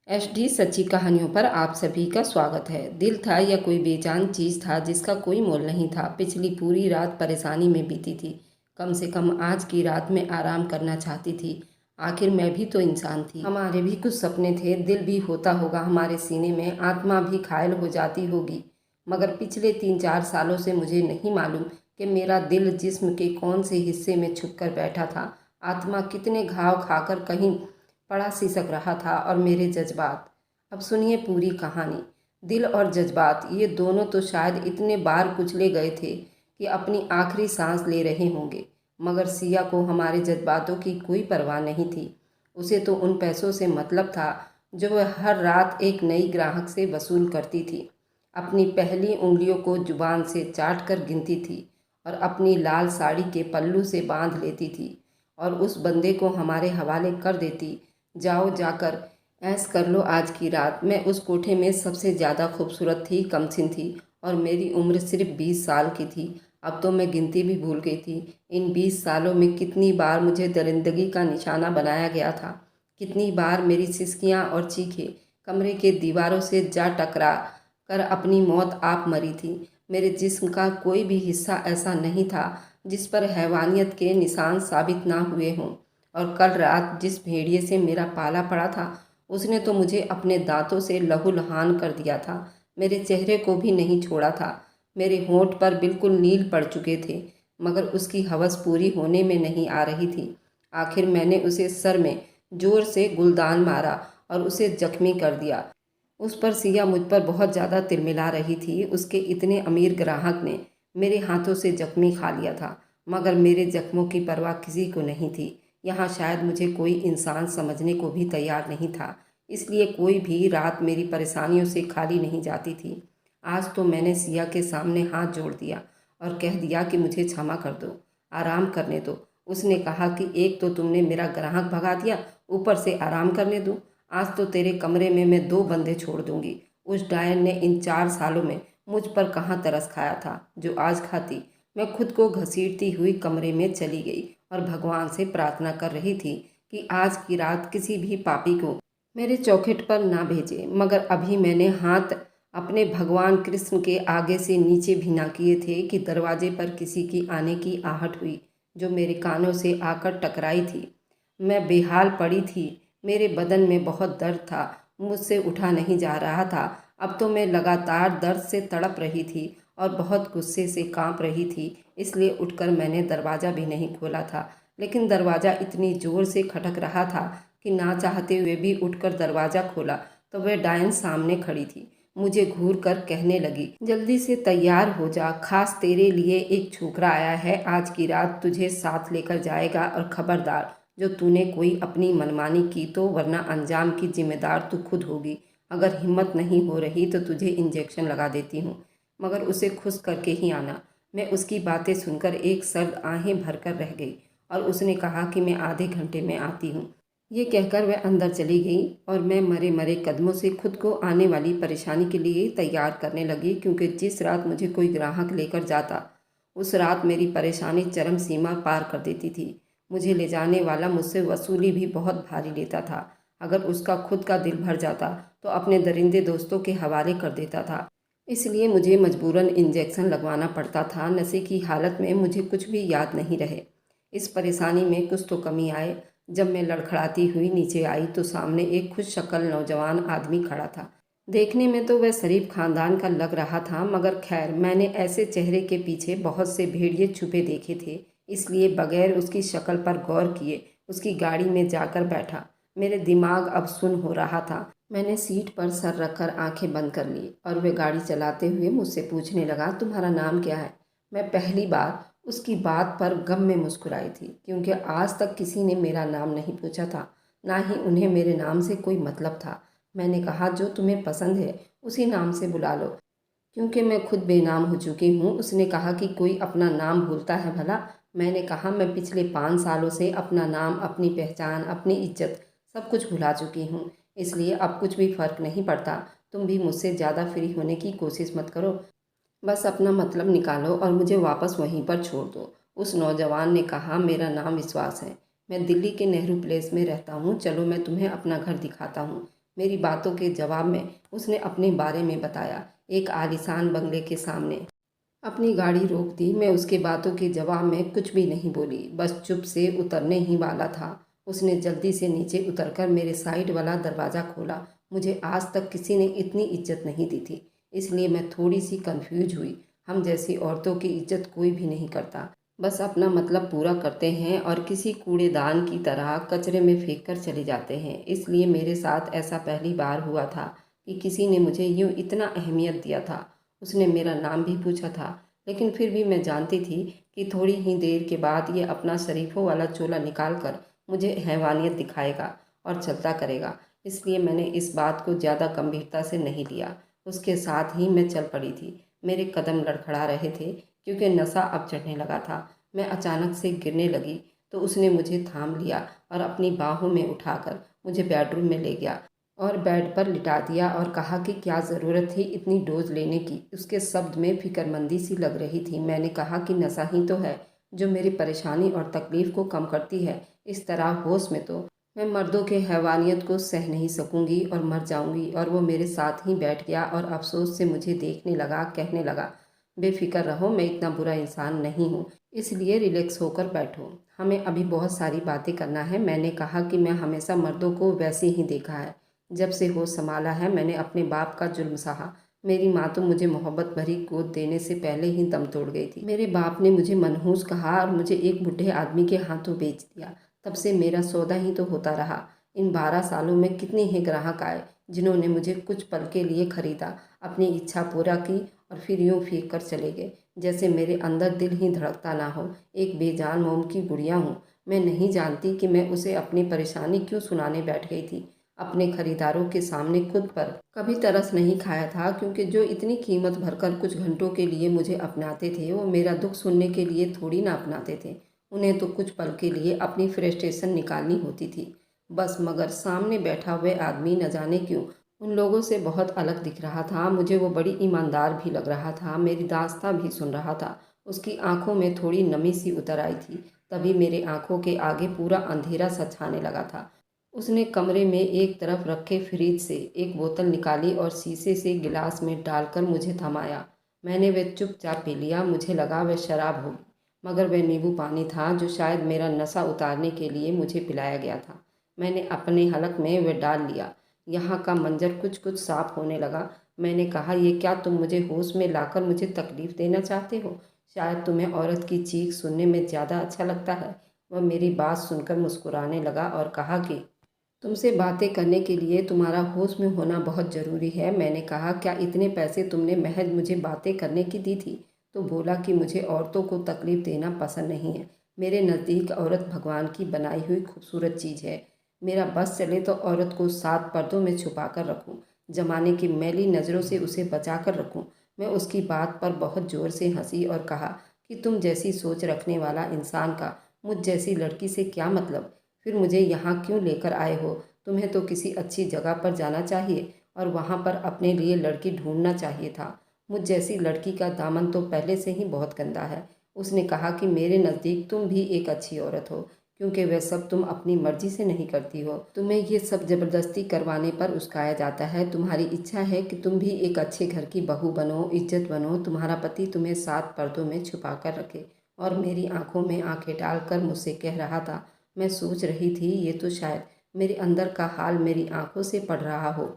HD सच्ची कहानियों पर आप सभी का स्वागत है। दिल था या कोई बेजान चीज़ था जिसका कोई मोल नहीं था। पिछली पूरी रात परेशानी में बीती थी। कम से कम आज की रात में आराम करना चाहती थी। आखिर मैं भी तो इंसान थी। हमारे भी कुछ सपने थे, दिल भी होता होगा हमारे सीने में, आत्मा भी घायल हो जाती होगी। मगर पिछले 3-4 सालों से मुझे नहीं मालूम कि मेरा दिल जिस्म के कौन से हिस्से में छुप कर बैठा था। आत्मा कितने घाव खाकर कहीं पड़ा सिसक रहा था और मेरे जज्बात। अब सुनिए पूरी कहानी। दिल और जज्बात ये दोनों तो शायद इतने बार कुचले गए थे कि अपनी आखिरी सांस ले रहे होंगे, मगर सिया को हमारे जज्बातों की कोई परवाह नहीं थी। उसे तो उन पैसों से मतलब था जो वह हर रात एक नई ग्राहक से वसूल करती थी। अपनी पहली उंगलियों को जुबान से चाट कर गिनती थी और अपनी लाल साड़ी के पल्लू से बांध लेती थी और उस बंदे को हमारे हवाले कर देती। जाओ जाकर ऐश कर लो आज की रात। मैं उस कोठे में सबसे ज़्यादा खूबसूरत थी, कमसिन थी और मेरी उम्र सिर्फ 20 साल की थी। अब तो मैं गिनती भी भूल गई थी। इन 20 सालों में कितनी बार मुझे दरिंदगी का निशाना बनाया गया था। कितनी बार मेरी सिसकियाँ और चीखें कमरे के दीवारों से जा टकरा कर अपनी मौत आप मरी थी। मेरे जिस्म का कोई भी हिस्सा ऐसा नहीं था जिस पर हैवानियत के निशान साबित ना हुए हों। और कल रात जिस भेड़िए से मेरा पाला पड़ा था उसने तो मुझे अपने दांतों से लहूलुहान कर दिया था। मेरे चेहरे को भी नहीं छोड़ा था। मेरे होंठ पर बिल्कुल नील पड़ चुके थे, मगर उसकी हवस पूरी होने में नहीं आ रही थी। आखिर मैंने उसे सर में जोर से गुलदान मारा और उसे जख्मी कर दिया। उस पर सिया मुझ पर बहुत ज़्यादा तिलमिला रही थी। उसके इतने अमीर ग्राहक ने मेरे हाथों से जख्मी खा लिया था, मगर मेरे जख्मों की परवाह किसी को नहीं थी। यहाँ शायद मुझे कोई इंसान समझने को भी तैयार नहीं था, इसलिए कोई भी रात मेरी परेशानियों से खाली नहीं जाती थी। आज तो मैंने सिया के सामने हाथ जोड़ दिया और कह दिया कि मुझे क्षमा कर दो, आराम करने दो। उसने कहा कि एक तो तुमने मेरा ग्राहक भगा दिया, ऊपर से आराम करने दो। आज तो तेरे कमरे में मैं 2 बंदे छोड़ दूंगी। उस डायन ने इन 4 सालों में मुझ पर कहाँ तरस खाया था जो आज खाती। मैं खुद को घसीटती हुई कमरे में चली गई और भगवान से प्रार्थना कर रही थी कि आज की रात किसी भी पापी को मेरे चौखट पर ना भेजे। मगर अभी मैंने हाथ अपने भगवान कृष्ण के आगे से नीचे भी ना किए थे कि दरवाजे पर किसी की आने की आहट हुई जो मेरे कानों से आकर टकराई थी। मैं बेहाल पड़ी थी। मेरे बदन में बहुत दर्द था, मुझसे उठा नहीं जा रहा था। अब तो मैं लगातार दर्द से तड़प रही थी और बहुत गुस्से से कांप रही थी। इसलिए उठकर मैंने दरवाज़ा भी नहीं खोला था, लेकिन दरवाज़ा इतनी ज़ोर से खटक रहा था कि ना चाहते हुए भी उठकर दरवाज़ा खोला तो वह डायन सामने खड़ी थी। मुझे घूर कर कहने लगी, जल्दी से तैयार हो जा, खास तेरे लिए एक छोकरा आया है। आज की रात तुझे साथ लेकर जाएगा और खबरदार जो तूने कोई अपनी मनमानी की तो वरना अंजाम की जिम्मेदार तू खुद होगी। अगर हिम्मत नहीं हो रही तो तुझे इंजेक्शन लगा देती हूँ, मगर उसे खुश करके ही आना। मैं उसकी बातें सुनकर एक सर्द आहें भरकर रह गई और उसने कहा कि मैं आधे घंटे में आती हूँ। ये कहकर वह अंदर चली गई और मैं मरे मरे कदमों से खुद को आने वाली परेशानी के लिए तैयार करने लगी, क्योंकि जिस रात मुझे कोई ग्राहक लेकर जाता उस रात मेरी परेशानी चरम सीमा पार कर देती थी। मुझे ले जाने वाला मुझसे वसूली भी बहुत भारी लेता था। अगर उसका खुद का दिल भर जाता तो अपने दरिंदे दोस्तों के हवाले कर देता था। इसलिए मुझे मजबूरन इंजेक्शन लगवाना पड़ता था। नशे की हालत में मुझे कुछ भी याद नहीं रहे। इस परेशानी में कुछ तो कमी आए। जब मैं लड़खड़ाती हुई नीचे आई तो सामने एक खुश शक्ल नौजवान आदमी खड़ा था। देखने में तो वह शरीफ खानदान का लग रहा था, मगर खैर मैंने ऐसे चेहरे के पीछे बहुत से भेड़िए छुपे देखे थे, इसलिए बगैर उसकी शक्ल पर गौर किए उसकी गाड़ी में जाकर बैठा। मेरे दिमाग अब सुन्न हो रहा था। मैंने सीट पर सर रखकर आंखें बंद कर ली और वह गाड़ी चलाते हुए मुझसे पूछने लगा, तुम्हारा नाम क्या है? मैं पहली बार उसकी बात पर गम में मुस्कुराई थी, क्योंकि आज तक किसी ने मेरा नाम नहीं पूछा था, ना ही उन्हें मेरे नाम से कोई मतलब था। मैंने कहा, जो तुम्हें पसंद है उसी नाम से बुला लो, क्योंकि मैं खुद बेनाम हो चुकी हूँ। उसने कहा कि कोई अपना नाम भूलता है भला? मैंने कहा, मैं पिछले 5 सालों से अपना नाम, अपनी पहचान, अपनी इज्जत सब कुछ भुला चुकी हूँ, इसलिए अब कुछ भी फर्क नहीं पड़ता। तुम भी मुझसे ज़्यादा फ्री होने की कोशिश मत करो, बस अपना मतलब निकालो और मुझे वापस वहीं पर छोड़ दो। उस नौजवान ने कहा, मेरा नाम विश्वास है, मैं दिल्ली के नेहरू प्लेस में रहता हूँ, चलो मैं तुम्हें अपना घर दिखाता हूँ। मेरी बातों के जवाब में उसने अपने बारे में बताया। एक आलीशान बंगले के सामने अपनी गाड़ी रोक दी। मैं उसके बातों के जवाब में कुछ भी नहीं बोली, बस चुप से उतरने ही वाला था। उसने जल्दी से नीचे उतरकर मेरे साइड वाला दरवाज़ा खोला। मुझे आज तक किसी ने इतनी इज्जत नहीं दी थी, इसलिए मैं थोड़ी सी कंफ्यूज हुई। हम जैसी औरतों की इज्जत कोई भी नहीं करता, बस अपना मतलब पूरा करते हैं और किसी कूड़ेदान की तरह कचरे में फेंक कर चले जाते हैं। इसलिए मेरे साथ ऐसा पहली बार हुआ था कि किसी ने मुझे यूँ इतना अहमियत दिया था। उसने मेरा नाम भी पूछा था, लेकिन फिर भी मैं जानती थी कि थोड़ी ही देर के बाद ये अपना शरीफों वाला चोला निकाल कर मुझे हैवानियत दिखाएगा और चलता करेगा। इसलिए मैंने इस बात को ज़्यादा गंभीरता से नहीं लिया। उसके साथ ही मैं चल पड़ी थी। मेरे कदम लड़खड़ा रहे थे क्योंकि नशा अब चढ़ने लगा था। मैं अचानक से गिरने लगी तो उसने मुझे थाम लिया और अपनी बाहों में उठाकर मुझे बेडरूम में ले गया और बेड पर लिटा दिया और कहा कि क्या ज़रूरत थी इतनी डोज लेने की। उसके शब्द में फिक्रमंदी सी लग रही थी। मैंने कहा कि नशा ही तो है जो मेरी परेशानी और तकलीफ़ को कम करती है। इस तरह होश में तो मैं मर्दों के हैवानियत को सह नहीं सकूंगी और मर जाऊंगी। और वो मेरे साथ ही बैठ गया और अफसोस से मुझे देखने लगा, कहने लगा, बेफिक्र रहो, मैं इतना बुरा इंसान नहीं हूँ, इसलिए रिलैक्स होकर बैठो, हमें अभी बहुत सारी बातें करना है। मैंने कहा कि मैं हमेशा मर्दों को वैसे ही देखा है। जब से होश संभाला है मैंने अपने बाप का जुल्म सहा। मेरी माँ तो मुझे मोहब्बत भरी गोद देने से पहले ही दम तोड़ गई थी। मेरे बाप ने मुझे मनहूस कहा और मुझे एक बुढ़े आदमी के हाथों बेच दिया। तब से मेरा सौदा ही तो होता रहा। इन 12 सालों में कितने ही ग्राहक आए जिन्होंने मुझे कुछ पल के लिए खरीदा, अपनी इच्छा पूरा की और फिर यूं फेंक कर चले गए, जैसे मेरे अंदर दिल ही धड़कता ना हो। एक बेजान मोम की गुड़िया हूँ। मैं नहीं जानती कि मैं उसे अपनी परेशानी क्यों सुनाने बैठ गई थी। अपने खरीदारों के सामने खुद पर कभी तरस नहीं खाया था, क्योंकि जो इतनी कीमत भरकर कुछ घंटों के लिए मुझे अपनाते थे वो मेरा दुख सुनने के लिए थोड़ी ना अपनाते थे। उन्हें तो कुछ पल के लिए अपनी फ्रस्ट्रेशन निकालनी होती थी बस। मगर सामने बैठा हुए आदमी न जाने क्यों उन लोगों से बहुत अलग दिख रहा था। मुझे वो बड़ी ईमानदार भी लग रहा था, मेरी दास्तां भी सुन रहा था। उसकी आंखों में थोड़ी नमी सी उतर आई थी। तभी मेरे आंखों के आगे पूरा अंधेरा सा छाने लगा था। उसने कमरे में एक तरफ रखे फ्रिज से एक बोतल निकाली और शीशे से गिलास में डालकर मुझे थमाया। मैंने वह चुपचाप पी लिया। मुझे लगा वह शराब होगी, मगर वह नींबू पानी था जो शायद मेरा नशा उतारने के लिए मुझे पिलाया गया था। मैंने अपने हलक में वह डाल लिया। यहाँ का मंजर कुछ कुछ साफ होने लगा। मैंने कहा, ये क्या तुम मुझे होश में लाकर मुझे तकलीफ़ देना चाहते हो? शायद तुम्हें औरत की चीख सुनने में ज़्यादा अच्छा लगता है। वह मेरी बात सुनकर मुस्कुराने लगा और कहा कि तुमसे बातें करने के लिए तुम्हारा होश में होना बहुत ज़रूरी है। मैंने कहा, क्या इतने पैसे तुमने महज मुझे बातें करने की दी थी? तो बोला कि मुझे औरतों को तकलीफ़ देना पसंद नहीं है। मेरे नज़दीक औरत भगवान की बनाई हुई खूबसूरत चीज़ है। मेरा बस चले तो औरत को 7 पर्दों में छुपा कर रखूँ, जमाने की मैली नज़रों से उसे बचा कर रखूँ। मैं उसकी बात पर बहुत ज़ोर से हंसी और कहा कि तुम जैसी सोच रखने वाला इंसान का मुझ जैसी लड़की से क्या मतलब? फिर मुझे यहाँ क्यों लेकर आए हो? तुम्हें तो किसी अच्छी जगह पर जाना चाहिए और वहाँ पर अपने लिए लड़की ढूंढना चाहिए था। मुझ जैसी लड़की का दामन तो पहले से ही बहुत गंदा है। उसने कहा कि मेरे नज़दीक तुम भी एक अच्छी औरत हो, क्योंकि वह सब तुम अपनी मर्जी से नहीं करती हो। तुम्हें ये सब ज़बरदस्ती करवाने पर उस्काया जाता है। तुम्हारी इच्छा है कि तुम भी एक अच्छे घर की बहू बनो, इज्जत बनो। तुम्हारा पति तुम्हें 7 पर्दों में छुपा कर रखे। और मेरी आंखों में आंखें डालकर मुझसे कह रहा था। मैं सोच रही थी ये तो शायद मेरे अंदर का हाल मेरी आंखों से पढ़ रहा हो।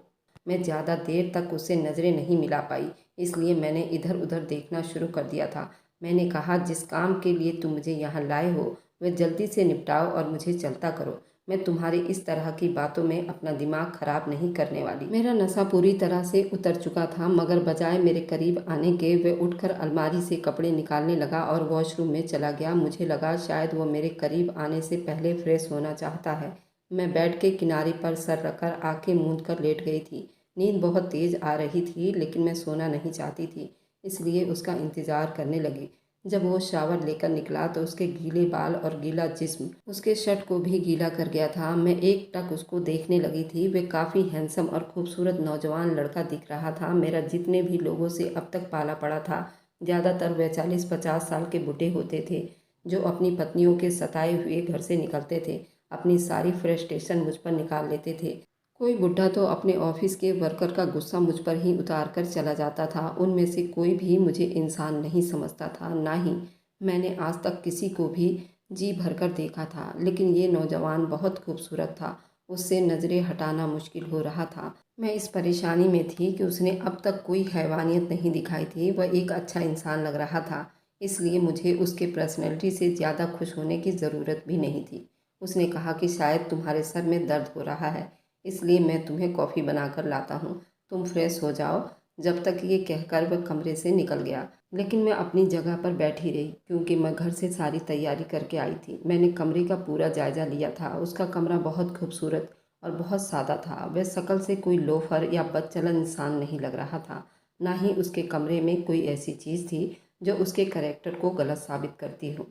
मैं ज़्यादा देर तक उससे नज़रें नहीं मिला पाई, इसलिए मैंने इधर उधर देखना शुरू कर दिया था। मैंने कहा, जिस काम के लिए तुम मुझे यहाँ लाए हो वह जल्दी से निपटाओ और मुझे चलता करो। मैं तुम्हारी इस तरह की बातों में अपना दिमाग खराब नहीं करने वाली। मेरा नशा पूरी तरह से उतर चुका था, मगर बजाय मेरे करीब आने के वह उठकर अलमारी से कपड़े निकालने लगा और वॉशरूम में चला गया। मुझे लगा शायद वो मेरे करीब आने से पहले फ्रेश होना चाहता है। मैं बेड के किनारे पर सर रखकर आंखें मूंद कर लेट गई थी। नींद बहुत तेज़ आ रही थी, लेकिन मैं सोना नहीं चाहती थी, इसलिए उसका इंतज़ार करने लगी। जब वो शावर लेकर निकला तो उसके गीले बाल और गीला जिस्म उसके शर्ट को भी गीला कर गया था। मैं एक टक उसको देखने लगी थी। वे काफ़ी हैंडसम और खूबसूरत नौजवान लड़का दिख रहा था। मेरा जितने भी लोगों से अब तक पाला पड़ा था, ज़्यादातर वे 40-50 साल के बूढ़े होते थे, जो अपनी पत्नियों के सताए हुए घर से निकलते थे। अपनी सारी फ्रस्ट्रेशन मुझ पर निकाल लेते थे। कोई बुढ़ा तो अपने ऑफिस के वर्कर का गुस्सा मुझ पर ही उतार कर चला जाता था। उनमें से कोई भी मुझे इंसान नहीं समझता था, ना ही मैंने आज तक किसी को भी जी भरकर देखा था। लेकिन ये नौजवान बहुत खूबसूरत था, उससे नज़रें हटाना मुश्किल हो रहा था। मैं इस परेशानी में थी कि उसने अब तक कोई हैवानियत नहीं दिखाई थी, वह एक अच्छा इंसान लग रहा था। इसलिए मुझे उसके पर्सनैलिटी से ज़्यादा खुश होने की ज़रूरत भी नहीं थी। उसने कहा कि शायद तुम्हारे सर में दर्द हो रहा है, इसलिए मैं तुम्हें कॉफ़ी बनाकर लाता हूँ, तुम फ्रेश हो जाओ। जब तक ये कहकर वह कमरे से निकल गया, लेकिन मैं अपनी जगह पर बैठी रही क्योंकि मैं घर से सारी तैयारी करके आई थी। मैंने कमरे का पूरा जायज़ा लिया था। उसका कमरा बहुत खूबसूरत और बहुत सादा था। वह शक्ल से कोई लोफर या बदचलन इंसान नहीं लग रहा था। ना ही उसके कमरे में कोई ऐसी चीज़ थी जो उसके करैक्टर को गलत साबित करती हो।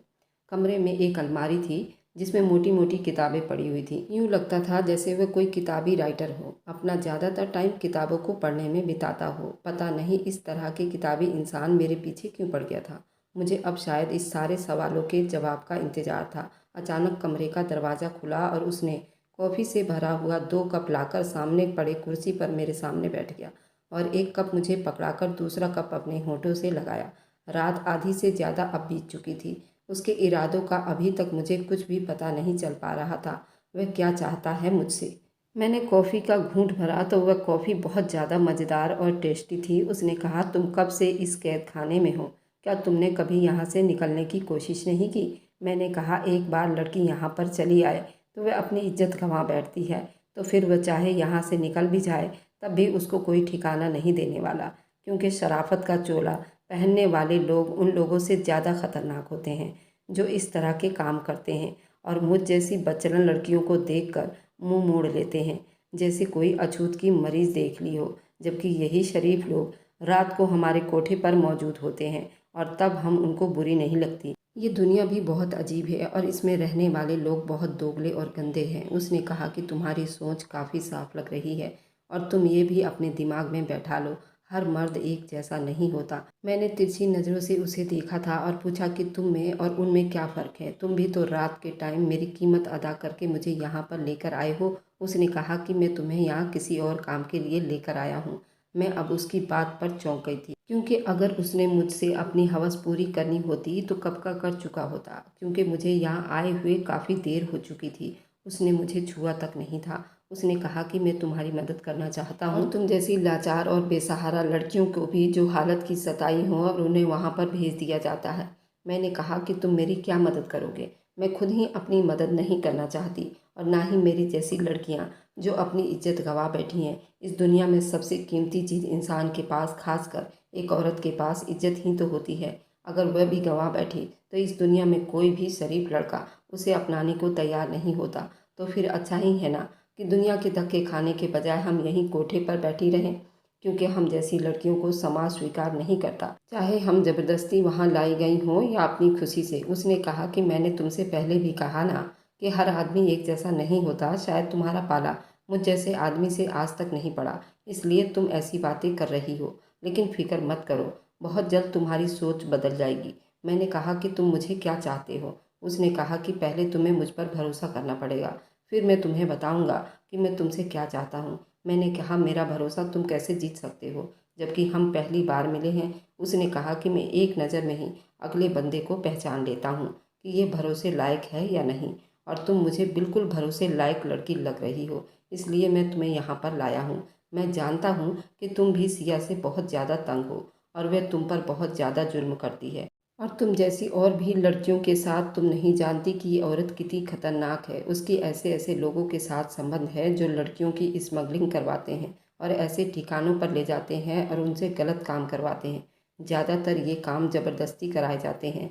कमरे में एक अलमारी थी जिसमें मोटी मोटी किताबें पड़ी हुई थी। यूँ लगता था जैसे वह कोई किताबी राइटर हो, अपना ज़्यादातर टाइम किताबों को पढ़ने में बिताता हो। पता नहीं इस तरह के किताबी इंसान मेरे पीछे क्यों पड़ गया था। मुझे अब शायद इस सारे सवालों के जवाब का इंतज़ार था। अचानक कमरे का दरवाज़ा खुला और उसने कॉफ़ी से भरा हुआ 2 कप लाकर सामने पड़े कुर्सी पर मेरे सामने बैठ गया और एक कप मुझे पकड़ाकर दूसरा कप अपने होठों से लगाया। रात आधी से ज़्यादा अब बीत चुकी थी। उसके इरादों का अभी तक मुझे कुछ भी पता नहीं चल पा रहा था। वह क्या चाहता है मुझसे। मैंने कॉफ़ी का घूंट भरा तो वह कॉफ़ी बहुत ज़्यादा मज़ेदार और टेस्टी थी। उसने कहा, तुम कब से इस कैद खाने में हो? क्या तुमने कभी यहाँ से निकलने की कोशिश नहीं की? मैंने कहा, एक बार लड़की यहाँ पर चली आए तो वह अपनी इज्जत गंवा बैठती है, तो फिर वह चाहे यहाँ से निकल भी जाए तब भी उसको कोई ठिकाना नहीं देने वाला, क्योंकि शराफत का चोला पहनने वाले लोग उन लोगों से ज़्यादा खतरनाक होते हैं जो इस तरह के काम करते हैं और मुझ जैसी बचलन लड़कियों को देखकर मुंह मोड़ लेते हैं जैसे कोई अछूत की मरीज देख ली हो। जबकि यही शरीफ लोग रात को हमारे कोठे पर मौजूद होते हैं और तब हम उनको बुरी नहीं लगती। ये दुनिया भी बहुत अजीब है और इसमें रहने वाले लोग बहुत दोगले और गंदे हैं। उसने कहा कि तुम्हारी सोच काफ़ी साफ लग रही है और तुम ये भी अपने दिमाग में बैठा लो, हर मर्द एक जैसा नहीं होता। मैंने तिरछी नज़रों से उसे देखा था और पूछा कि तुम में और उनमें क्या फ़र्क है? तुम भी तो रात के टाइम मेरी कीमत अदा करके मुझे यहाँ पर लेकर आए हो। उसने कहा कि मैं तुम्हें यहाँ किसी और काम के लिए लेकर आया हूँ। मैं अब उसकी बात पर चौंक गई थी, क्योंकि अगर उसने मुझसे अपनी हवस पूरी करनी होती तो कब का कर चुका होता, क्योंकि मुझे यहाँ आए हुए काफ़ी देर हो चुकी थी। उसने मुझे छुआ तक नहीं था। उसने कहा कि मैं तुम्हारी मदद करना चाहता हूँ, तुम जैसी लाचार और बेसहारा लड़कियों को भी जो हालत की सताई हों और उन्हें वहाँ पर भेज दिया जाता है। मैंने कहा कि तुम मेरी क्या मदद करोगे? मैं खुद ही अपनी मदद नहीं करना चाहती और ना ही मेरी जैसी लड़कियाँ जो अपनी इज्जत गंवा बैठी हैं। इस दुनिया में सबसे कीमती चीज़ इंसान के पास, खासकर एक औरत के पास, इज्जत ही तो होती है। अगर वह भी गंवा बैठी तो इस दुनिया में कोई भी शरीफ लड़का उसे अपनाने को तैयार नहीं होता। तो फिर अच्छा ही है ना कि दुनिया के धक्के खाने के बजाय हम यहीं कोठे पर बैठी रहें, क्योंकि हम जैसी लड़कियों को समाज स्वीकार नहीं करता, चाहे हम ज़बरदस्ती वहाँ लाई गई हों या अपनी खुशी से। उसने कहा कि मैंने तुमसे पहले भी कहा ना कि हर आदमी एक जैसा नहीं होता। शायद तुम्हारा पाला मुझ जैसे आदमी से आज तक नहीं पड़ा, इसलिए तुम ऐसी बातें कर रही हो। लेकिन फिक्र मत करो, बहुत जल्द तुम्हारी सोच बदल जाएगी। मैंने कहा कि तुम मुझे क्या चाहते हो? उसने कहा कि पहले तुम्हें मुझ पर भरोसा करना पड़ेगा, फिर मैं तुम्हें बताऊंगा कि मैं तुमसे क्या चाहता हूँ। मैंने कहा, मेरा भरोसा तुम कैसे जीत सकते हो जबकि हम पहली बार मिले हैं? उसने कहा कि मैं एक नज़र में ही अगले बंदे को पहचान लेता हूँ कि ये भरोसे लायक है या नहीं, और तुम मुझे बिल्कुल भरोसे लायक लड़की लग रही हो, इसलिए मैं तुम्हें यहाँ पर लाया हूँ। मैं जानता हूँ कि तुम भी सिया से बहुत ज़्यादा तंग हो और वह तुम पर बहुत ज़्यादा जुर्म करती है, और तुम जैसी और भी लड़कियों के साथ तुम नहीं जानती कि ये औरत कितनी खतरनाक है। उसकी ऐसे ऐसे लोगों के साथ संबंध है जो लड़कियों की स्मगलिंग करवाते हैं और ऐसे ठिकानों पर ले जाते हैं और उनसे गलत काम करवाते हैं। ज़्यादातर ये काम ज़बरदस्ती कराए जाते हैं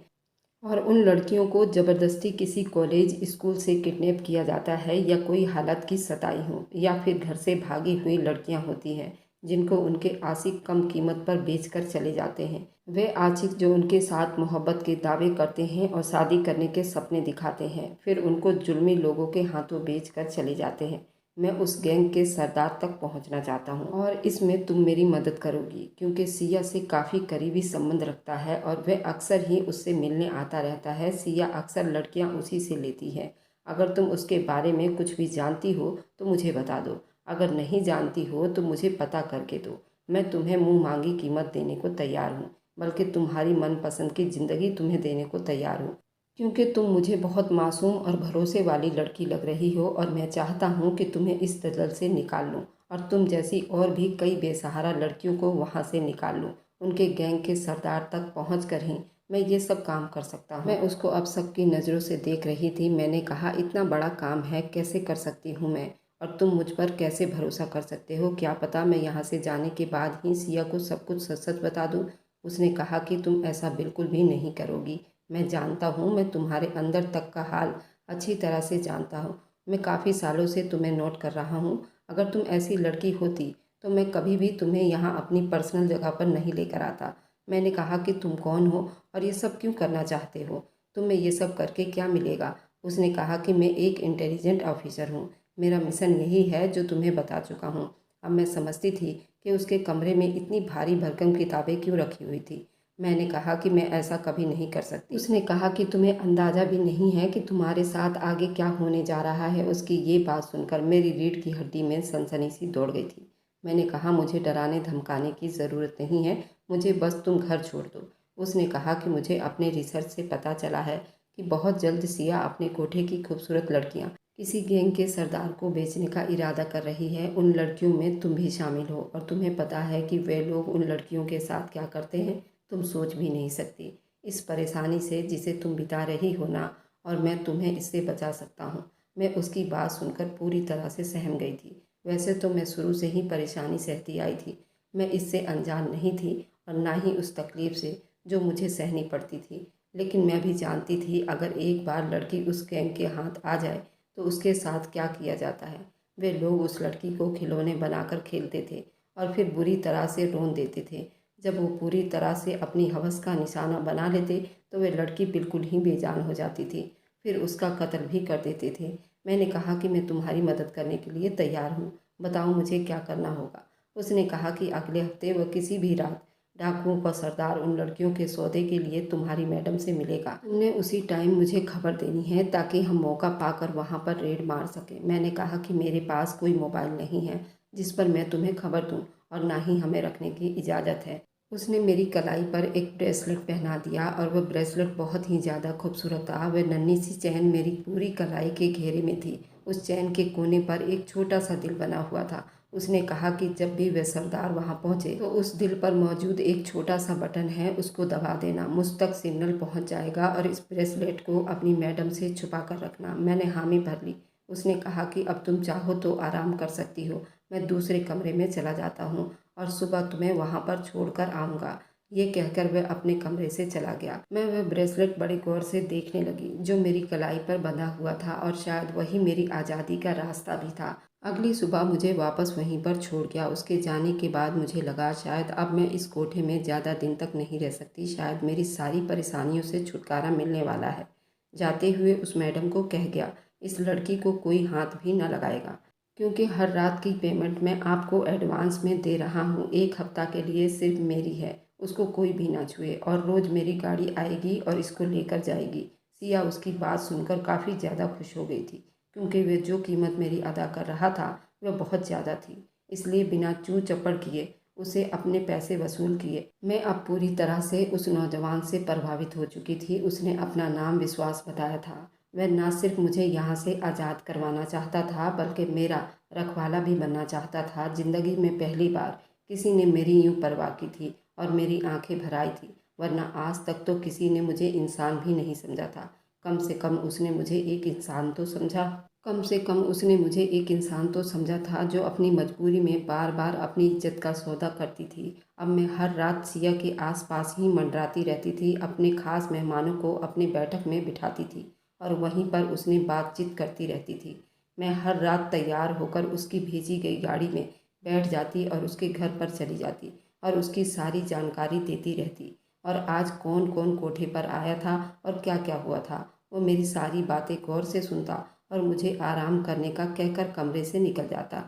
और उन लड़कियों को ज़बरदस्ती किसी कॉलेज स्कूल से किडनैप किया जाता है, या कोई हालत की सताई हो, या फिर घर से भागी हुई लड़कियां होती हैं जिनको उनके आशिक कम कीमत पर बेचकर चले जाते हैं। वे आशिक जो उनके साथ मोहब्बत के दावे करते हैं और शादी करने के सपने दिखाते हैं, फिर उनको जुल्मी लोगों के हाथों बेचकर चले जाते हैं। मैं उस गैंग के सरदार तक पहुंचना चाहता हूं और इसमें तुम मेरी मदद करोगी, क्योंकि सिया से काफ़ी करीबी संबंध रखता है और वह अक्सर ही उससे मिलने आता रहता है। सिया अक्सर लड़कियां उसी से लेती है। अगर तुम उसके बारे में कुछ भी जानती हो तो मुझे बता दो। अगर नहीं जानती हो तो मुझे पता करके दो। मैं तुम्हें मुंह मांगी कीमत देने को तैयार हूँ, बल्कि तुम्हारी मनपसंद की ज़िंदगी तुम्हें देने को तैयार हूँ, क्योंकि तुम मुझे बहुत मासूम और भरोसे वाली लड़की लग रही हो और मैं चाहता हूँ कि तुम्हें इस दलदल से निकाल लूँ और तुम जैसी और भी कई बेसहारा लड़कियों को वहाँ से निकाल लूँ। उनके गैंग के सरदार तक पहुँच कर ही मैं ये सब काम कर सकता हूँ। मैं उसको अब सबकी नज़रों से देख रही थी। मैंने कहा, इतना बड़ा काम है, कैसे कर सकती हूँ मैं, और तुम मुझ पर कैसे भरोसा कर सकते हो? क्या पता मैं यहाँ से जाने के बाद ही सिया को सब कुछ सच सच बता दूँ। उसने कहा कि तुम ऐसा बिल्कुल भी नहीं करोगी। मैं जानता हूँ, मैं तुम्हारे अंदर तक का हाल अच्छी तरह से जानता हूँ। मैं काफ़ी सालों से तुम्हें नोट कर रहा हूँ। अगर तुम ऐसी लड़की होती तो मैं कभी भी तुम्हें यहाँ अपनी पर्सनल जगह पर नहीं लेकर आता। मैंने कहा कि तुम कौन हो और ये सब क्यों करना चाहते हो? तुम्हें ये सब करके क्या मिलेगा? उसने कहा कि मैं एक इंटेलिजेंट ऑफिसर हूँ। मेरा मिशन यही है जो तुम्हें बता चुका हूँ। अब मैं समझती थी कि उसके कमरे में इतनी भारी भरकम किताबें क्यों रखी हुई थी। मैंने कहा कि मैं ऐसा कभी नहीं कर सकती। उसने कहा कि तुम्हें अंदाज़ा भी नहीं है कि तुम्हारे साथ आगे क्या होने जा रहा है। उसकी ये बात सुनकर मेरी रीढ़ की हड्डी में सनसनी सी दौड़ गई थी। मैंने कहा, मुझे डराने धमकाने की ज़रूरत नहीं है, मुझे बस तुम घर छोड़ दो। उसने कहा कि मुझे अपने रिसर्च से पता चला है कि बहुत जल्द सिया अपने कोठे की खूबसूरत लड़कियां किसी गैंग के सरदार को बेचने का इरादा कर रही है। उन लड़कियों में तुम भी शामिल हो और तुम्हें पता है कि वे लोग उन लड़कियों के साथ क्या करते हैं, तुम सोच भी नहीं सकती। इस परेशानी से जिसे तुम बिता रही हो ना, और मैं तुम्हें इससे बचा सकता हूँ। मैं उसकी बात सुनकर पूरी तरह से सहम गई थी। वैसे तो मैं शुरू से ही परेशानी सहती आई थी। मैं इससे अनजान नहीं थी और ना ही उस तकलीफ़ से जो मुझे सहनी पड़ती थी। लेकिन मैं भी जानती थी, अगर एक बार लड़की उस गैंग के हाथ आ जाए तो उसके साथ क्या किया जाता है। वे लोग उस लड़की को खिलौने बनाकर खेलते थे और फिर बुरी तरह से रोन देते थे। जब वो पूरी तरह से अपनी हवस का निशाना बना लेते तो वे लड़की बिल्कुल ही बेजान हो जाती थी, फिर उसका कत्ल भी कर देते थे। मैंने कहा कि मैं तुम्हारी मदद करने के लिए तैयार हूँ, बताओ मुझे क्या करना होगा। उसने कहा कि अगले हफ्ते वह किसी भी रात डाकुओं का सरदार उन लड़कियों के सौदे के लिए तुम्हारी मैडम से मिलेगा। तुमने उसी टाइम मुझे खबर देनी है ताकि हम मौका पाकर वहाँ पर रेड मार सकें। मैंने कहा कि मेरे पास कोई मोबाइल नहीं है जिस पर मैं तुम्हें खबर दूँ और ना ही हमें रखने की इजाज़त है। उसने मेरी कलाई पर एक ब्रेसलेट पहना दिया और वह ब्रेसलेट बहुत ही ज़्यादा खूबसूरत था। वह नन्ही सी चैन मेरी पूरी कलाई के घेरे में थी। उस चैन के कोने पर एक छोटा सा दिल बना हुआ था। उसने कहा कि जब भी वह सरदार वहां पहुंचे तो उस दिल पर मौजूद एक छोटा सा बटन है, उसको दबा देना, मुझ तक सिग्नल पहुंच जाएगा और इस ब्रेसलेट को अपनी मैडम से छुपा कर रखना। मैंने हामी भर ली। उसने कहा कि अब तुम चाहो तो आराम कर सकती हो, मैं दूसरे कमरे में चला जाता हूँ और सुबह तुम्हें वहाँ पर छोड़कर आऊँगा। ये कहकर वह अपने कमरे से चला गया। मैं वह ब्रेसलेट बड़े गौर से देखने लगी जो मेरी कलाई पर बंधा हुआ था और शायद वही मेरी आज़ादी का रास्ता भी था। अगली सुबह मुझे वापस वहीं पर छोड़ गया। उसके जाने के बाद मुझे लगा शायद अब मैं इस कोठे में ज़्यादा दिन तक नहीं रह सकती, शायद मेरी सारी परेशानियों से छुटकारा मिलने वाला है। जाते हुए उस मैडम को कह गया, इस लड़की को कोई हाथ भी न लगाएगा, क्योंकि हर रात की पेमेंट मैं आपको एडवांस में दे रहा हूँ। एक हफ्ता के लिए सिर्फ मेरी है, उसको कोई भी ना छुए और रोज़ मेरी गाड़ी आएगी और इसको लेकर जाएगी। सिया उसकी बात सुनकर काफ़ी ज़्यादा खुश हो गई थी, क्योंकि वह जो कीमत मेरी अदा कर रहा था वह बहुत ज़्यादा थी। इसलिए बिना चूँ चपड़ किए उसे अपने पैसे वसूल किए। मैं अब पूरी तरह से उस नौजवान से प्रभावित हो चुकी थी। उसने अपना नाम विश्वास बताया था। वह न सिर्फ मुझे यहाँ से आज़ाद करवाना चाहता था बल्कि मेरा रखवाला भी बनना चाहता था। ज़िंदगी में पहली बार किसी ने मेरी यूँ परवाह की थी और मेरी आंखें भर आई थी, वरना आज तक तो किसी ने मुझे इंसान भी नहीं समझा था। कम से कम उसने मुझे एक इंसान तो समझा। कम से कम उसने मुझे एक इंसान तो समझा था जो अपनी मजबूरी में बार बार अपनी इज्जत का सौदा करती थी। अब मैं हर रात सिया के आसपास ही मंडराती रहती थी, अपने खास मेहमानों को अपने बैठक में बिठाती थी और वहीं पर उसने बातचीत करती रहती थी। मैं हर रात तैयार होकर उसकी भेजी गई गाड़ी में बैठ जाती और उसके घर पर चली जाती और उसकी सारी जानकारी देती रहती, और आज कौन कौन कोठे पर आया था और क्या क्या हुआ था वो मेरी सारी बातें गौर से सुनता और मुझे आराम करने का कहकर कमरे से निकल जाता,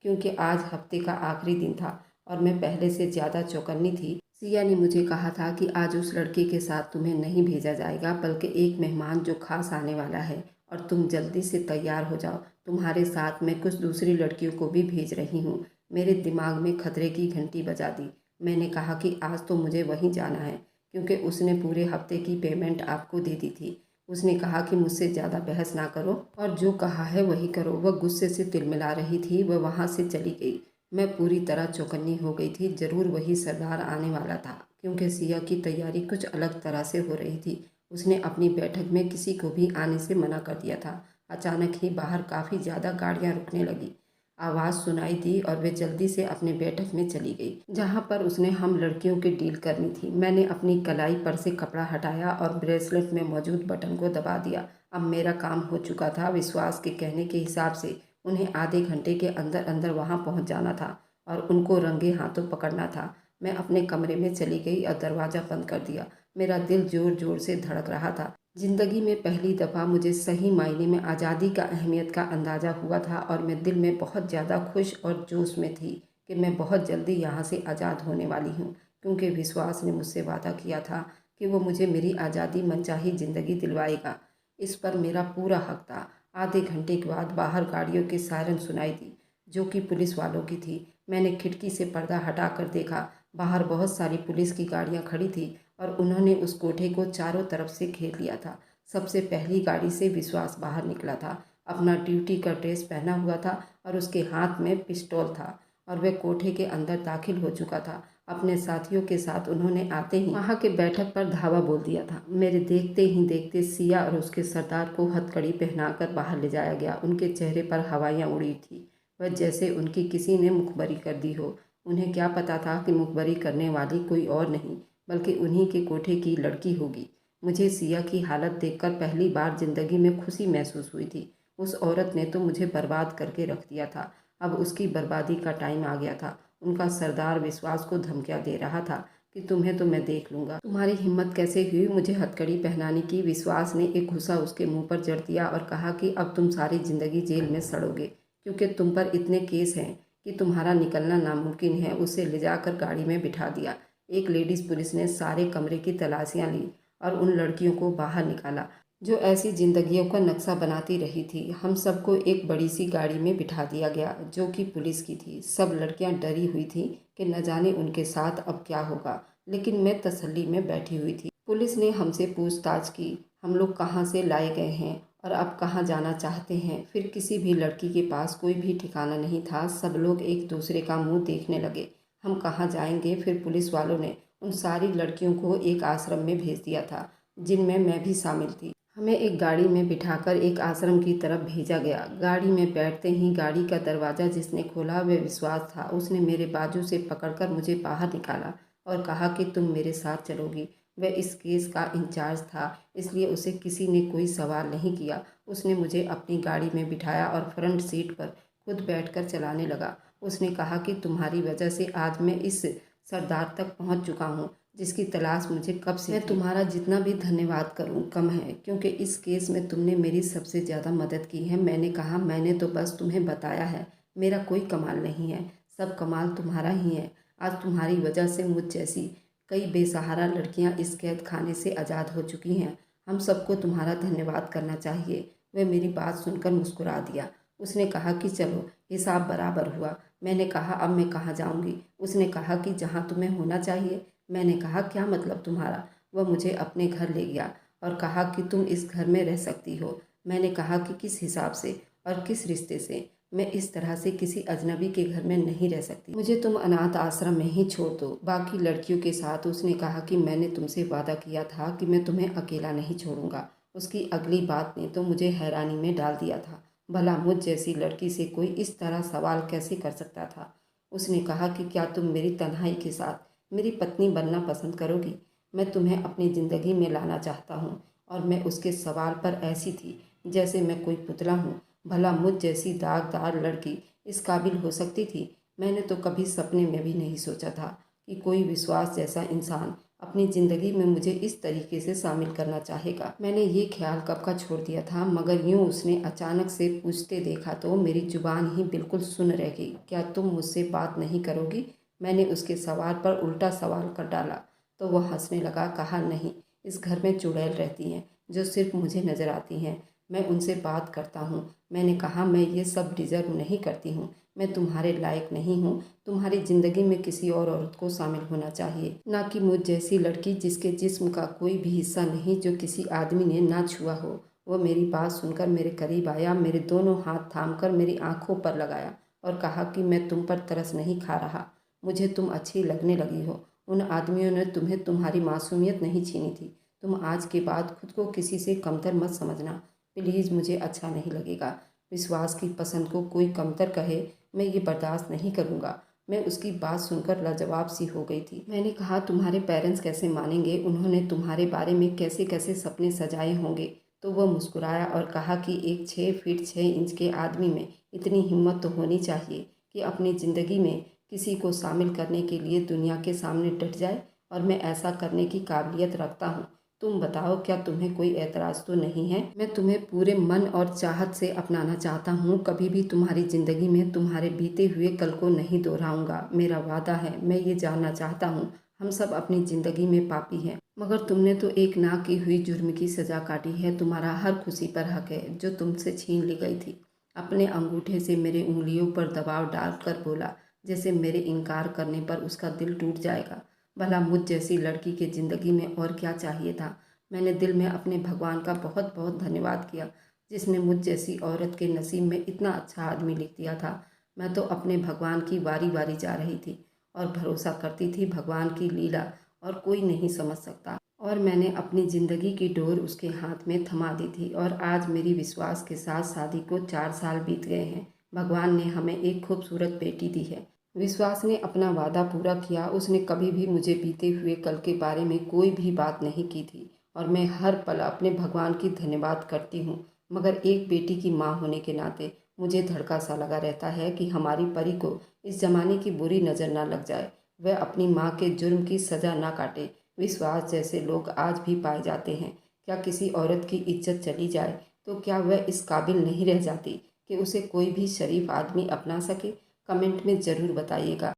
क्योंकि आज हफ्ते का आखिरी दिन था और मैं पहले से ज़्यादा चौकन्नी थी। सिया ने मुझे कहा था कि आज उस लड़के के साथ तुम्हें नहीं भेजा जाएगा, बल्कि एक मेहमान जो खास आने वाला है, और तुम जल्दी से तैयार हो जाओ, तुम्हारे साथ मैं कुछ दूसरी लड़कियों को भी भेज रही हूँ। मेरे दिमाग में खतरे की घंटी बजा दी। मैंने कहा कि आज तो मुझे वहीं जाना है, क्योंकि उसने पूरे हफ्ते की पेमेंट आपको दे दी थी। उसने कहा कि मुझसे ज़्यादा बहस ना करो और जो कहा है वही करो। वह गुस्से से तिलमिला रही थी। वह वहाँ से चली गई। मैं पूरी तरह चौकन्नी हो गई थी। जरूर वही सरदार आने वाला था, क्योंकि सिया की तैयारी कुछ अलग तरह से हो रही थी। उसने अपनी बैठक में किसी को भी आने से मना कर दिया था। अचानक ही बाहर काफ़ी ज़्यादा गाड़ियाँ रुकने लगी। आवाज़ सुनाई दी और वे जल्दी से अपने बैठक में चली गई, जहाँ पर उसने हम लड़कियों की डील करनी थी। मैंने अपनी कलाई पर से कपड़ा हटाया और ब्रेसलेट में मौजूद बटन को दबा दिया। अब मेरा काम हो चुका था। विश्वास के कहने के हिसाब से उन्हें आधे घंटे के अंदर अंदर वहाँ पहुँच जाना था और उनको रंगे हाथों पकड़ना था। मैं अपने कमरे में चली गई और दरवाज़ा बंद कर दिया। मेरा दिल जोर जोर से धड़क रहा था। जिंदगी में पहली दफ़ा मुझे सही मायने में आज़ादी का अहमियत का अंदाज़ा हुआ था और मैं दिल में बहुत ज़्यादा खुश और जोश में थी कि मैं बहुत जल्दी यहाँ से आज़ाद होने वाली हूँ, क्योंकि विश्वास ने मुझसे वादा किया था कि वो मुझे मेरी आज़ादी मनचाही ज़िंदगी दिलवाएगा। इस पर मेरा पूरा हक था। आधे घंटे के बाद बाहर गाड़ियों की सायरन सुनाई दी, जो कि पुलिस वालों की थी। मैंने खिड़की से पर्दा हटाकर देखा। बाहर बहुत सारी पुलिस की गाड़ियाँ खड़ी थी और उन्होंने उस कोठे को चारों तरफ से घेर लिया था। सबसे पहली गाड़ी से विश्वास बाहर निकला था। अपना ड्यूटी का ड्रेस पहना हुआ था और उसके हाथ में पिस्तौल था और वह कोठे के अंदर दाखिल हो चुका था। अपने साथियों के साथ उन्होंने आते ही वहाँ के बैठक पर धावा बोल दिया था। मेरे देखते ही देखते सिया और उसके सरदार को हथकड़ी पहनाकर बाहर ले जाया गया। उनके चेहरे पर हवाइयाँ उड़ी थी, वह जैसे उनकी किसी ने मुखबरी कर दी हो। उन्हें क्या पता था कि मुखबरी करने वाली कोई और नहीं बल्कि उन्हीं के कोठे की लड़की होगी। मुझे सिया की हालत देखकर पहली बार जिंदगी में खुशी महसूस हुई थी। उस औरत ने तो मुझे बर्बाद करके रख दिया था। अब उसकी बर्बादी का टाइम आ गया था। उनका सरदार विश्वास को धमकियां दे रहा था कि तुम्हें तो मैं देख लूंगा। तुम्हारी हिम्मत कैसे हुई मुझे हथकड़ी पहनाने की? विश्वास ने एक घुसा उसके मुंह पर जड़ दिया और कहा कि अब तुम सारी जिंदगी जेल में सड़ोगे, क्योंकि तुम पर इतने केस हैं कि तुम्हारा निकलना नामुमकिन है। उसे ले जाकर गाड़ी में बिठा दिया। एक लेडीज पुलिस ने सारे कमरे की तलाशियां ली और उन लड़कियों को बाहर निकाला जो ऐसी जिंदगियों का नक्शा बनाती रही थी। हम सबको एक बड़ी सी गाड़ी में बिठा दिया गया जो कि पुलिस की थी। सब लड़कियां डरी हुई थी कि न जाने उनके साथ अब क्या होगा, लेकिन मैं तसल्ली में बैठी हुई थी। पुलिस ने हमसे पूछताछ की, हम लोग कहाँ से लाए गए हैं और अब कहाँ जाना चाहते हैं। फिर किसी भी लड़की के पास कोई भी ठिकाना नहीं था। सब लोग एक दूसरे का मुंह देखने लगे। हम कहाँ जाएंगे? फिर पुलिस वालों ने उन सारी लड़कियों को एक आश्रम में भेज दिया था, जिनमें मैं भी शामिल थी। हमें एक गाड़ी में बिठाकर एक आश्रम की तरफ भेजा गया। गाड़ी में बैठते ही गाड़ी का दरवाज़ा जिसने खोला वह विश्वास था। उसने मेरे बाजू से पकड़कर मुझे बाहर निकाला और कहा कि तुम मेरे साथ चलोगी। वह इस केस का इंचार्ज था, इसलिए उसे किसी ने कोई सवाल नहीं किया। उसने मुझे अपनी गाड़ी में बिठाया और फ्रंट सीट पर खुद बैठकर चलाने लगा। उसने कहा कि तुम्हारी वजह से आज मैं इस सरदार तक पहुंच चुका हूं, जिसकी तलाश मुझे कब से मैं तुम्हारा जितना भी धन्यवाद करूं कम है, क्योंकि इस केस में तुमने मेरी सबसे ज़्यादा मदद की है। मैंने कहा, मैंने तो बस तुम्हें बताया है, मेरा कोई कमाल नहीं है, सब कमाल तुम्हारा ही है। आज तुम्हारी वजह से मुझ जैसी कई बेसहारा लड़कियां इस कैद खाने से आज़ाद हो चुकी हैं। हम सबको तुम्हारा धन्यवाद करना चाहिए। वह मेरी बात सुनकर मुस्कुरा दिया। उसने कहा कि चलो, हिसाब बराबर हुआ। मैंने कहा, अब मैं कहाँ जाऊँगी? उसने कहा कि जहाँ तुम्हें होना चाहिए। मैंने कहा, क्या मतलब तुम्हारा? वह मुझे अपने घर ले गया और कहा कि तुम इस घर में रह सकती हो। मैंने कहा कि किस हिसाब से और किस रिश्ते से? मैं इस तरह से किसी अजनबी के घर में नहीं रह सकती। मुझे तुम अनाथ आश्रम में ही छोड़ दो, बाकी लड़कियों के साथ। उसने कहा कि मैंने तुमसे वादा किया था कि मैं तुम्हें अकेला नहीं छोड़ूंगा। उसकी अगली बात ने तो मुझे हैरानी में डाल दिया था। भला मुझ जैसी लड़की से कोई इस तरह सवाल कैसे कर सकता था? उसने कहा कि क्या तुम मेरी तन्हाई के साथ मेरी पत्नी बनना पसंद करोगी? मैं तुम्हें अपनी ज़िंदगी में लाना चाहता हूँ। और मैं उसके सवाल पर ऐसी थी जैसे मैं कोई पुतला हूँ। भला मुझ जैसी दागदार लड़की इस काबिल हो सकती थी? मैंने तो कभी सपने में भी नहीं सोचा था कि कोई विश्वास जैसा इंसान अपनी ज़िंदगी में मुझे इस तरीके से शामिल करना चाहेगा। मैंने ये ख्याल कब का छोड़ दिया था, मगर यूँ उसने अचानक से पूछते देखा तो मेरी जुबान ही बिल्कुल सुन रह गई। क्या तुम मुझसे बात नहीं करोगी? मैंने उसके सवाल पर उल्टा सवाल कर डाला तो वह हंसने लगा। कहा, नहीं, इस घर में चुड़ैल रहती हैं जो सिर्फ मुझे नज़र आती हैं। मैं उनसे बात करता हूँ। मैंने कहा, मैं ये सब डिज़र्व नहीं करती हूँ, मैं तुम्हारे लायक नहीं हूँ। तुम्हारी ज़िंदगी में किसी और औरत को शामिल होना चाहिए, ना कि मुझ जैसी लड़की जिसके जिस्म का कोई भी हिस्सा नहीं जो किसी आदमी ने ना छुआ हो। वो मेरी बात सुनकर मेरे करीब आया, मेरे दोनों हाथ थामकर मेरी आंखों पर लगाया और कहा कि मैं तुम पर तरस नहीं खा रहा, मुझे तुम अच्छी लगने लगी हो। उन आदमियों ने तुम्हें तुम्हारी मासूमियत नहीं छीनी थी। तुम आज के बाद खुद को किसी से कमतर मत समझना। प्लीज़, मुझे अच्छा नहीं लगेगा। विश्वास की पसंद को कोई कमतर कहे, मैं ये बर्दाश्त नहीं करूँगा। मैं उसकी बात सुनकर लाजवाब सी हो गई थी। मैंने कहा, तुम्हारे पेरेंट्स कैसे मानेंगे? उन्होंने तुम्हारे बारे में कैसे कैसे सपने सजाए होंगे। तो वह मुस्कुराया और कहा कि एक 6 फीट 6 इंच के आदमी में इतनी हिम्मत तो होनी चाहिए कि अपनी ज़िंदगी में किसी को शामिल करने के लिए दुनिया के सामने डट जाए, और मैं ऐसा करने की काबिलियत रखता हूँ। तुम बताओ, क्या तुम्हें कोई एतराज़ तो नहीं है? मैं तुम्हें पूरे मन और चाहत से अपनाना चाहता हूँ। कभी भी तुम्हारी ज़िंदगी में तुम्हारे बीते हुए कल को नहीं दोहराऊंगा। मेरा वादा है। मैं ये जानना चाहता हूँ, हम सब अपनी ज़िंदगी में पापी हैं, मगर तुमने तो एक ना की हुई जुर्म की सज़ा काटी है। तुम्हारा हर खुशी पर हक है जो तुमसे छीन ली गई थी। अपने अंगूठे से मेरे उंगलियों पर दबाव डालकर बोला, जैसे मेरे इनकार करने पर उसका दिल टूट जाएगा। भला मुझ जैसी लड़की के ज़िंदगी में और क्या चाहिए था? मैंने दिल में अपने भगवान का बहुत बहुत धन्यवाद किया, जिसने मुझ जैसी औरत के नसीब में इतना अच्छा आदमी लिख दिया था। मैं तो अपने भगवान की बारी बारी जा रही थी और भरोसा करती थी भगवान की लीला और कोई नहीं समझ सकता। और मैंने अपनी ज़िंदगी की डोर उसके हाथ में थमा दी थी, और आज मेरी विश्वास के साथ शादी को 4 साल बीत गए हैं। भगवान ने हमें एक खूबसूरत बेटी दी है। विश्वास ने अपना वादा पूरा किया। उसने कभी भी मुझे बीते हुए कल के बारे में कोई भी बात नहीं की थी, और मैं हर पल अपने भगवान की धन्यवाद करती हूँ। मगर एक बेटी की माँ होने के नाते मुझे धड़का सा लगा रहता है कि हमारी परी को इस जमाने की बुरी नज़र ना लग जाए, वह अपनी माँ के जुर्म की सज़ा ना काटे। विश्वास जैसे लोग आज भी पाए जाते हैं। क्या किसी औरत की इज्जत चली जाए तो क्या वह इस काबिल नहीं रह जाती कि उसे कोई भी शरीफ आदमी अपना सके? कमेंट में ज़रूर बताइएगा।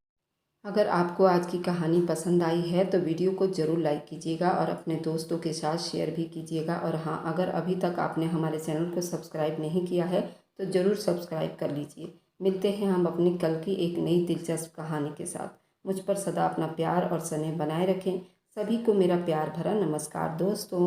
अगर आपको आज की कहानी पसंद आई है तो वीडियो को ज़रूर लाइक कीजिएगा और अपने दोस्तों के साथ शेयर भी कीजिएगा। और हाँ, अगर अभी तक आपने हमारे चैनल को सब्सक्राइब नहीं किया है तो ज़रूर सब्सक्राइब कर लीजिए। मिलते हैं हम अपनी कल की एक नई दिलचस्प कहानी के साथ। मुझ पर सदा अपना प्यार और स्नेह बनाए रखें। सभी को मेरा प्यार भरा नमस्कार दोस्तों।